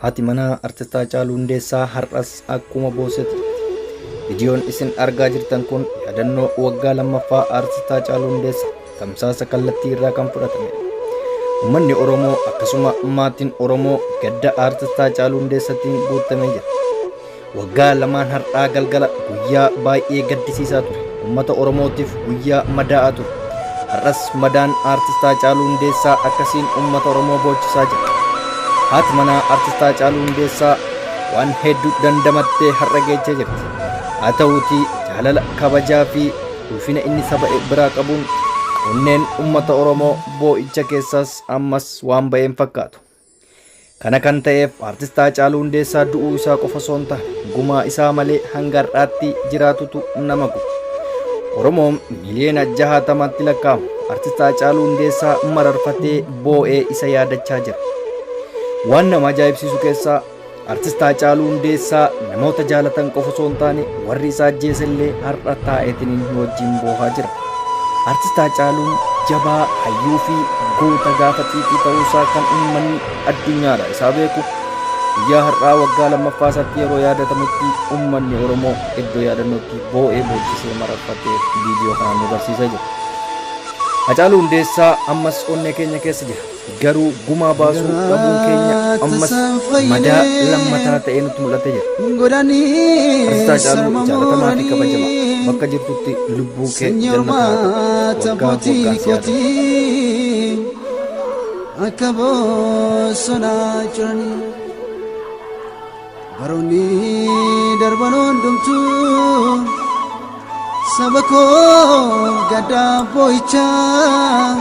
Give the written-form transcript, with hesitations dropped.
Haati manaa artistaa Haacaaluu Hundeessaa har'as akkuma boosetu viidiyoon isin argaa jirtan kun yaadannoo waggaa lammaffaa artistaa Haacaaluu Hundeessaa tamsaasa kallattii irraa kan fudhatame. Uummanni Oromoo akkasuma maatiin Oromoo gadda artistaa Haacaaluu Hundeessaatiin guutamee jira. Waggaa lamaan har'aa galgala guyyaa baay'ee gaddisiisaa ture. Uummata Oromootiif guyyaa madaa'aa ture. Har'as madaan artistaa Haacaaluu Hundeessaa akkasiin uummata Oromoo boonchisaa jira. Haati manaa artistaa Haacaaluu Hundeessaa waan hedduu dandamattee har'a geechee jirti. Haa ta'uutii jaalala kabajaa fi ulfina inni saba biraa qabuun onneen uummata Oromoo boo'icha keessaas ammas waan ba'een fakkaatu. Kana kan ta'eef artistaa Haacaaluu Hundeessaa du'uu isaa qofa osoo hin taane gumaa isaa malee hanga har'aatti jiraatutu nama guba. Oromoon miliyoona 60tti lakkaa'amu artistaa Haacaaluu Hundeessaa mararfatee boo'ee isa yaadachaa jira. Waan nama ajaa'ibsiisu keessaa artistaa Haacaaluu Hundeessaa namoota jaalatan qofa osoo hin taane warri isaa ajjeesellee har'a taa'eetiin wajjin boohaa jira. Artistaa Haacaaluun jabaa hayyuu fi goota gaafa xiiqii ta'uusaa kan uummanni addunyaadha isaa beeku. Guyyaa har'aa waggaa lammaffaa isaatti yeroo yaadatamutti uummanni Oromoo iddoo yaadannootti boo'ee boochisee mararfatee viidiyoo kanaan nu barsiisaa jira. Haacaaluu Hundeessaa ammas onnee keenya keessa jira. Garuu gumaa baasuu dhabuun keenya ammas madaa lammataa ta'ee nutti mul'atee jira. Artistaa Haacaaluu jaalatamaa fi kabajamaa bakka jirtutti lubbuu kee jannata akka bosonaa jiranii baroonni darban hundumtuu saba koo gaddaa boo'ichaa